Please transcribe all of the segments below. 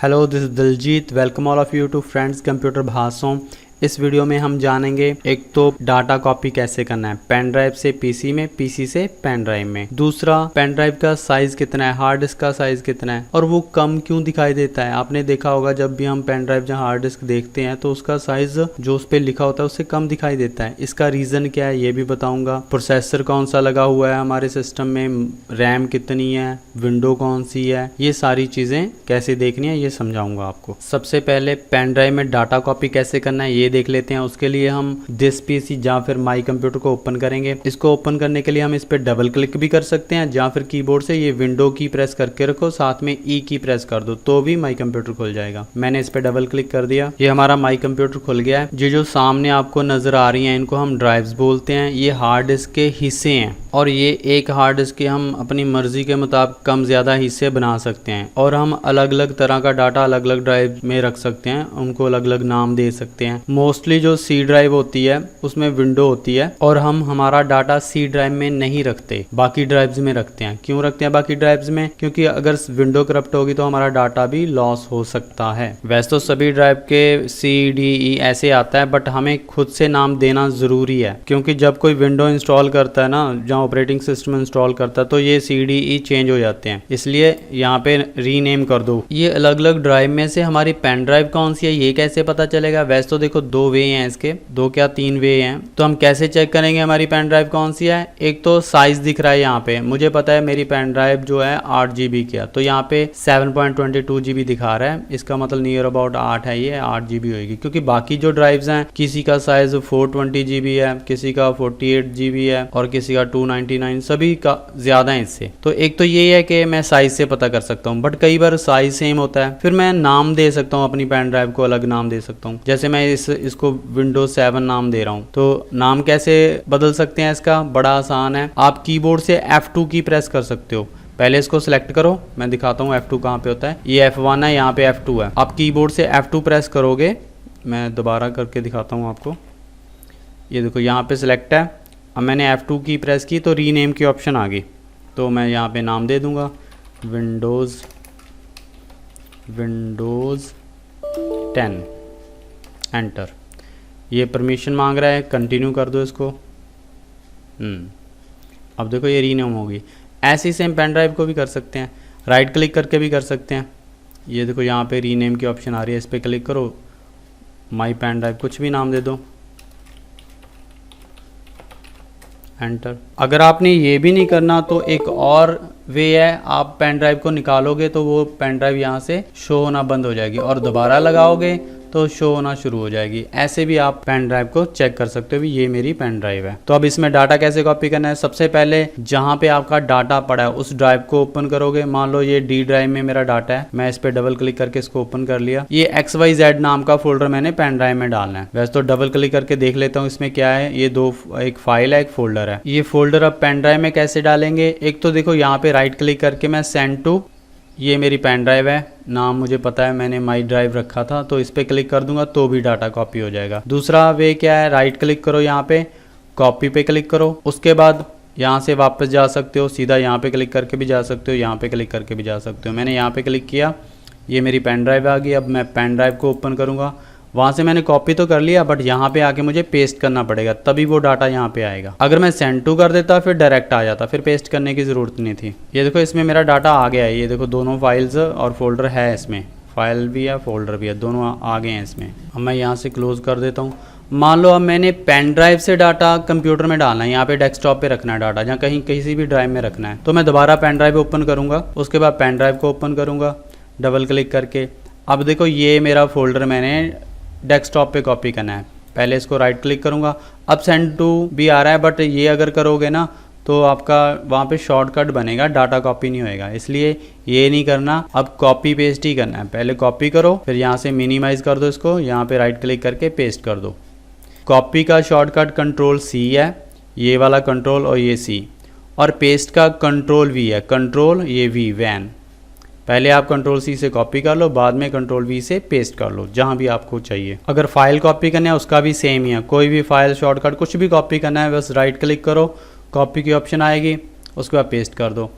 Hello, this is Diljit. Welcome all of you to friends computer भाषण। इस video में हम जानेंगे एक तो डाटा कॉपी कैसे करना है पेन ड्राइव से पीसी में, पीसी से पेन ड्राइव में। दूसरा, पेन ड्राइव का साइज कितना है, हार्ड डिस्क का साइज कितना है और वो कम क्यों दिखाई देता है। आपने देखा होगा जब भी हम पेन ड्राइव जहाँ हार्ड डिस्क देखते हैं तो उसका साइज जो उस पर लिखा होता है उससे कम दिखाई देता है। इसका रीजन क्या है ये भी बताऊंगा। प्रोसेसर कौन सा लगा हुआ है हमारे सिस्टम में, रैम कितनी है, विंडो कौन सी है, ये सारी चीजें कैसे देखनी है ये समझाऊंगा आपको। सबसे पहले पेन ड्राइव में डाटा कॉपी कैसे करना है ये देख लेते हैं। उसके लिए हम दिस पीसी या फिर माई कंप्यूटर को ओपन करेंगे। इसको ओपन करने के लिए हम इस पे डबल क्लिक भी कर सकते हैं या फिर कीबोर्ड से ये विंडो की प्रेस करके रखो, साथ में ई की प्रेस कर दो तो भी माई कंप्यूटर खुल जाएगा। मैंने इस पे डबल क्लिक कर दिया, ये हमारा माई कंप्यूटर खुल गया है। ये जो सामने आपको नजर आ रही है इनको हम ड्राइव्स बोलते हैं। ये हार्ड डिस्क के हिस्से हैं और ये एक हार्ड डिस्क के हम अपनी मर्जी के मुताबिक कम ज्यादा हिस्से बना सकते हैं और हम अलग अलग तरह का डाटा अलग अलग ड्राइव में रख सकते हैं, उनको अलग अलग नाम दे सकते हैं। मोस्टली जो सी ड्राइव होती है उसमें विंडो होती है और हम हमारा डाटा सी ड्राइव में नहीं रखते, बाकी ड्राइव्स में रखते हैं। क्यों रखते हैं बाकी ड्राइव्स में? क्योंकि अगर विंडो करप्ट होगी तो हमारा डाटा भी लॉस हो सकता है। वैसे तो सभी ड्राइव के सी डी ई ऐसे आता है, बट हमें खुद से नाम देना जरूरी है क्योंकि जब कोई विंडो इंस्टॉल करता है ना, जहाँ ऑपरेटिंग सिस्टम इंस्टॉल करता है तो ये सी डी ई चेंज हो जाते हैं, इसलिए यहाँ पे रीनेम कर दो। ये अलग अलग ड्राइव में से हमारी पेन ड्राइव कौन सी है ये कैसे पता चलेगा? वैसे तो देखो दो वे हैं इसके, दो क्या तीन वे हैं। तो हम कैसे चेक करेंगे हमारी पेन ड्राइव कौन सी है? एक तो साइज दिख रहा है यहाँ पे, मुझे पता है मेरी पेन ड्राइव जो है 8 GB की है तो यहाँ पे 7.22 GB दिखा रहा है, इसका मतलब नियर अबाउट 8 है, ये 8 GB होगी। क्योंकि बाकी जो ड्राइव्स हैं किसी का साइज 420 GB है, किसी का 48 GB है और किसी का 299, सभी का ज्यादा है इससे। तो एक तो ये है कि मैं साइज से पता कर सकता हूँ, बट कई बार साइज सेम होता है, फिर मैं नाम दे सकता हूँ, अपनी पेन ड्राइव को अलग नाम दे सकता हूँ। जैसे मैं इसको विंडोज 7 नाम दे रहा हूँ, तो नाम कैसे बदल सकते हैं इसका? बड़ा आसान है, आप कीबोर्ड से F2 की प्रेस कर सकते हो। पहले इसको सिलेक्ट करो, मैं दिखाता हूँ F2 कहाँ पे होता है। ये F1 है, यहाँ पे F2 है। आप कीबोर्ड से F2 प्रेस करोगे, मैं दोबारा करके दिखाता हूँ आपको। ये देखो यहाँ पे सिलेक्ट है, अब मैंने F2 की प्रेस की तो रीनेम की ऑप्शन आ गई, तो मैं यहाँ पे नाम दे दूंगा विंडोज 10, एंटर। ये परमिशन मांग रहा है, कंटिन्यू कर दो इसको। अब देखो ये रीनेम होगी। ऐसे ही सेम पेन ड्राइव को भी कर सकते हैं, राइट क्लिक करके भी कर सकते हैं। ये देखो यहाँ पे रीनेम की ऑप्शन आ रही है, इस पर क्लिक करो, माई पेन ड्राइव कुछ भी नाम दे दो, एंटर। अगर आपने ये भी नहीं करना तो एक और वे है, आप पेन ड्राइव को निकालोगे तो वो पेन ड्राइव यहाँ से शो होना बंद हो जाएगी और दोबारा लगाओगे तो शो होना शुरू हो जाएगी। ऐसे भी आप पेन ड्राइव को चेक कर सकते हो, ये मेरी पेन ड्राइव है। तो अब इसमें डाटा कैसे कॉपी करना है? सबसे पहले जहाँ पे आपका डाटा पड़ा है उस ड्राइव को ओपन करोगे। मान लो ये डी ड्राइव में मेरा डाटा है, मैं इस पे डबल क्लिक करके इसको ओपन कर लिया। ये XYZ नाम का फोल्डर मैंने पेन ड्राइव में डालना है। वैसे तो डबल क्लिक करके देख लेता हूँ इसमें क्या है। ये एक फाइल है, एक फोल्डर है। ये फोल्डर अब पेन ड्राइव में कैसे डालेंगे? एक तो देखो यहाँ पे राइट क्लिक करके मैं सेंड टू, ये मेरी पेन ड्राइव है, नाम मुझे पता है, मैंने माई ड्राइव रखा था, तो इस पे क्लिक कर दूंगा तो भी डाटा कॉपी हो जाएगा। दूसरा वे क्या है? राइट क्लिक करो, यहाँ पे कॉपी पे क्लिक करो, उसके बाद यहाँ से वापस जा सकते हो, सीधा यहाँ पे क्लिक करके भी जा सकते हो, यहाँ पे क्लिक करके भी जा सकते हो। मैंने यहाँ पे क्लिक किया, ये मेरी पेन ड्राइव आ गई। अब मैं पेन ड्राइव को ओपन करूँगा, वहाँ से मैंने कॉपी तो कर लिया बट यहाँ पे आके मुझे पेस्ट करना पड़ेगा, तभी वो डाटा यहाँ पे आएगा। अगर मैं सेंड टू कर देता फिर डायरेक्ट आ जाता, फिर पेस्ट करने की ज़रूरत नहीं थी। ये देखो इसमें मेरा डाटा आ गया है, ये देखो दोनों फाइल्स और फोल्डर है, इसमें फाइल भी है फोल्डर भी है, दोनों आ गए हैं इसमें। अब मैं यहाँ से क्लोज कर देता हूँ। मान लो अब मैंने पेन ड्राइव से डाटा कंप्यूटर में डालना है, यहाँ पे डेस्कटॉप पे रखना है डाटा, जहाँ कहीं किसी भी ड्राइव में रखना है, तो मैं दोबारा पेन ड्राइव ओपन करूँगा, उसके बाद पेन ड्राइव को ओपन करूँगा डबल क्लिक करके। अब देखो ये मेरा फोल्डर मैंने डेस्कटॉप पे कॉपी करना है, पहले इसको राइट क्लिक करूँगा। अब सेंड टू भी आ रहा है, बट ये अगर करोगे ना तो आपका वहाँ पे शॉर्टकट बनेगा, डाटा कॉपी नहीं होएगा, इसलिए ये नहीं करना। अब कॉपी पेस्ट ही करना है, पहले कॉपी करो, फिर यहाँ से मिनिमाइज कर दो इसको, यहाँ पे राइट क्लिक करके पेस्ट कर दो। कॉपी का शॉर्टकट Ctrl+C है, ये वाला कंट्रोल और ये C, और पेस्ट का Ctrl+V है, कंट्रोल ये V, वैन। पहले आप Ctrl+C से कॉपी कर लो, बाद में Ctrl+V से पेस्ट कर लो जहां भी आपको चाहिए। अगर फाइल कॉपी करना है उसका भी सेम ही है, कोई भी फाइल शॉर्टकट कुछ भी कॉपी करना है बस राइट क्लिक करो, कॉपी की ऑप्शन आएगी, उसके बाद पेस्ट कर दो।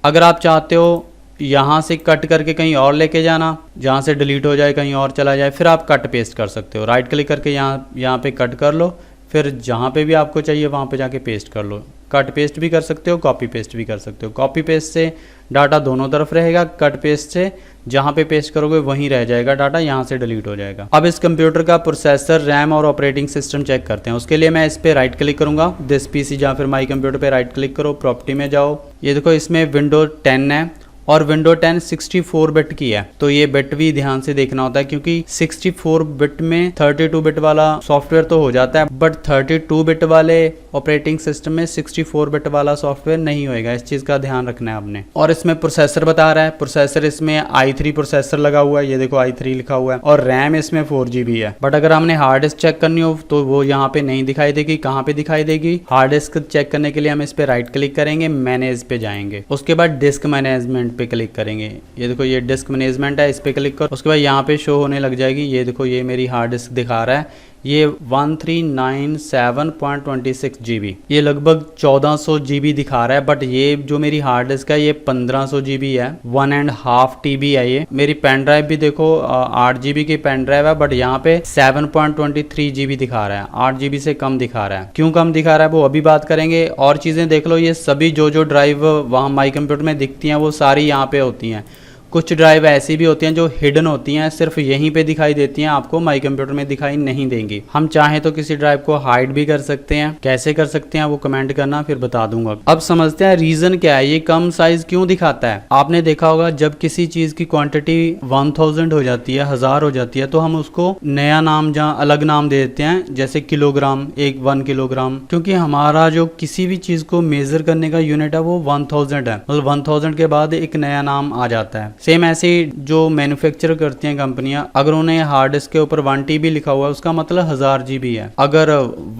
अगर आप चाहते हो यहाँ से कट करके कहीं और लेके जाना, जहाँ से डिलीट हो जाए कहीं और चला जाए, फिर आप कट पेस्ट कर सकते हो। राइट क्लिक करके यहाँ पे कट कर लो, फिर जहाँ पे भी आपको चाहिए वहाँ पे जाके पेस्ट कर लो। कट पेस्ट भी कर सकते हो, कॉपी पेस्ट भी कर सकते हो। कॉपी पेस्ट से डाटा दोनों तरफ रहेगा, कट पेस्ट से जहाँ पे पेस्ट करोगे वहीं रह जाएगा डाटा, यहाँ से डिलीट हो जाएगा। अब इस कंप्यूटर का प्रोसेसर, रैम और ऑपरेटिंग सिस्टम चेक करते हैं। उसके लिए मैं इस पे राइट क्लिक करूंगा, दिस पीसी या फिर माई कंप्यूटर पे राइट क्लिक करो, प्रॉपर्टी में जाओ। ये देखो इसमें विंडो 10 है और विंडो 10 64 बिट की है, तो ये बिट भी ध्यान से देखना होता है क्योंकि 64 बिट में 32 बिट वाला सॉफ्टवेयर तो हो जाता है, बट 32 बिट वाले ऑपरेटिंग सिस्टम में 64 बिट वाला सॉफ्टवेयर नहीं होएगा। इस चीज़ का ध्यान रखना है आपने। और इसमें प्रोसेसर बता रहा है, प्रोसेसर इसमें i3 प्रोसेसर लगा हुआ है, ये देखो i3 लिखा हुआ है, और रैम इसमें 4GB है। बट अगर हमने हार्ड डिस्क चेक करनी हो तो वो यहाँ पे नहीं दिखाई देगी। कहाँ पे दिखाई देगी? हार्ड डिस्क चेक करने के लिए हम इस पे राइट क्लिक करेंगे, मैनेज पे जाएंगे, उसके बाद डिस्क मैनेजमेंट पे क्लिक करेंगे। ये देखो ये डिस्क मैनेजमेंट है, इस पे क्लिक करो, उसके बाद यहाँ पे शो होने लग जाएगी। ये देखो ये मेरी हार्ड डिस्क दिखा रहा है, ये 1397.26 GB, ये लगभग 1400 GB दिखा रहा है, बट ये जो मेरी हार्ड डिस्क है ये 1500 GB है, 1.5 TB है। ये मेरी पेन ड्राइव भी देखो 8 GB की पेन ड्राइव है, बट यहाँ पे 7.23 GB दिखा रहा है, 8 GB से कम दिखा रहा है। क्यों कम दिखा रहा है वो अभी बात करेंगे। और चीज़ें देख लो, ये सभी जो ड्राइव वहाँ माई कंप्यूटर में दिखती हैं वो सारी यहाँ पे होती हैं। कुछ ड्राइव ऐसी भी होती हैं जो हिडन होती हैं, सिर्फ यहीं पे दिखाई देती हैं, आपको माई कंप्यूटर में दिखाई नहीं देंगी। हम चाहें तो किसी ड्राइव को हाइड भी कर सकते हैं, कैसे कर सकते हैं वो कमेंट करना, फिर बता दूंगा। अब समझते हैं रीजन क्या है, ये कम साइज क्यों दिखाता है। आपने देखा होगा जब किसी चीज की क्वांटिटी 1000 हो जाती है, 1000 हो जाती है, तो हम उसको नया नाम जहाँ अलग नाम दे देते हैं, जैसे किलोग्राम, 1 किलोग्राम, क्योंकि हमारा जो किसी भी चीज को मेजर करने का यूनिट है वो 1000 है, मतलब 1000 के बाद एक नया नाम आ जाता है। सेम ऐसे जो मैन्युफैक्चर करती हैं कंपनियां, अगर उन्हें हार्ड डिस्क के ऊपर 1 TB लिखा हुआ है उसका मतलब 1000 GB है, अगर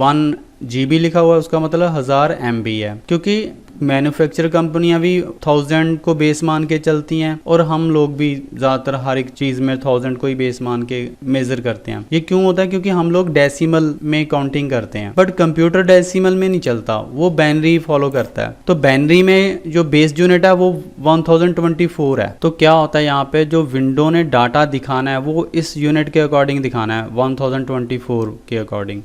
1 GB लिखा हुआ है उसका मतलब 1000 MB है, क्योंकि मैन्युफैक्चर कंपनियां भी 1000 को बेस मान के चलती हैं और हम लोग भी ज़्यादातर हर एक चीज़ में 1000 को ही बेस मान के मेज़र करते हैं। ये क्यों होता है? क्योंकि हम लोग डेसिमल में काउंटिंग करते हैं, बट कंप्यूटर डेसिमल में नहीं चलता, वो बाइनरी फॉलो करता है। तो बाइनरी में जो बेस यूनिट है वो 1024 है। तो क्या होता है यहाँ पे, जो विंडो ने डाटा दिखाना है वो इस यूनिट के अकॉर्डिंग दिखाना है, 1024 के अकॉर्डिंग,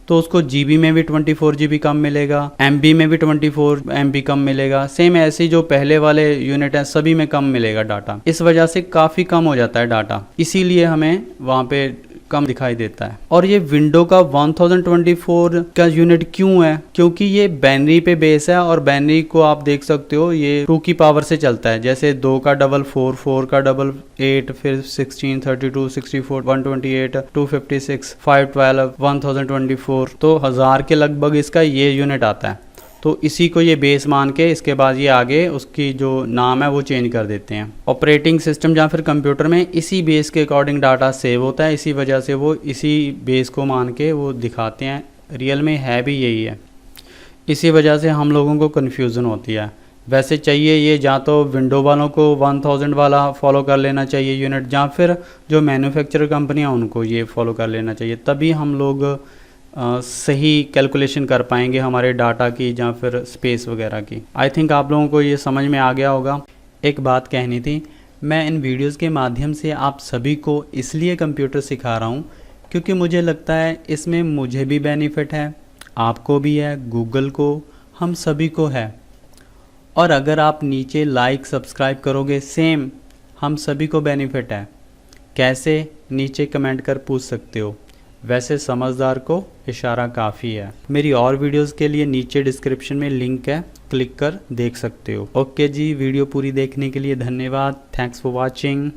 तो उसको GB में भी 24 GB कम मिलेगा, MB में भी 24 MB कम मिलेगा। सेम ऐसे जो पहले वाले यूनिट हैं सभी में कम मिलेगा डाटा, इस वजह से काफ़ी कम हो जाता है डाटा, इसीलिए हमें वहाँ पे कम दिखाई देता है। और ये विंडो का 1024 का यूनिट क्यों है? क्योंकि ये बाइनरी पे बेस है, और बाइनरी को आप देख सकते हो ये 2 की पावर से चलता है, जैसे 2 का डबल 4, 4 का डबल 8, फिर 16, 32, 64, 128, 256, 512, 1024, तो 1000 के लगभग इसका ये यूनिट आता है। तो इसी को ये बेस मान के इसके बाद ये आगे उसकी जो नाम है वो चेंज कर देते हैं। ऑपरेटिंग सिस्टम या फिर कंप्यूटर में इसी बेस के अकॉर्डिंग डाटा सेव होता है, इसी वजह से वो इसी बेस को मान के वो दिखाते हैं। रियल में है भी यही है, इसी वजह से हम लोगों को कन्फ्यूज़न होती है। वैसे चाहिए ये या तो विंडो वालों को 1000 वाला फॉलो कर लेना चाहिए यूनिट, या फिर जो मैन्युफैक्चरर कंपनियाँ उनको ये फॉलो कर लेना चाहिए, तभी हम लोग सही कैलकुलेशन कर पाएंगे हमारे डाटा की या फिर स्पेस वगैरह की। आई थिंक आप लोगों को ये समझ में आ गया होगा। एक बात कहनी थी, मैं इन वीडियोस के माध्यम से आप सभी को इसलिए कंप्यूटर सिखा रहा हूँ क्योंकि मुझे लगता है इसमें मुझे भी बेनिफिट है, आपको भी है, गूगल को, हम सभी को है। और अगर आप नीचे लाइक सब्सक्राइब करोगे, सेम हम सभी को बेनिफिट है। कैसे? नीचे कमेंट कर पूछ सकते हो, वैसे समझदार को इशारा काफ़ी है। मेरी और वीडियोस के लिए नीचे डिस्क्रिप्शन में लिंक है, क्लिक कर देख सकते हो। ओके जी, वीडियो पूरी देखने के लिए धन्यवाद। Thanks for watching.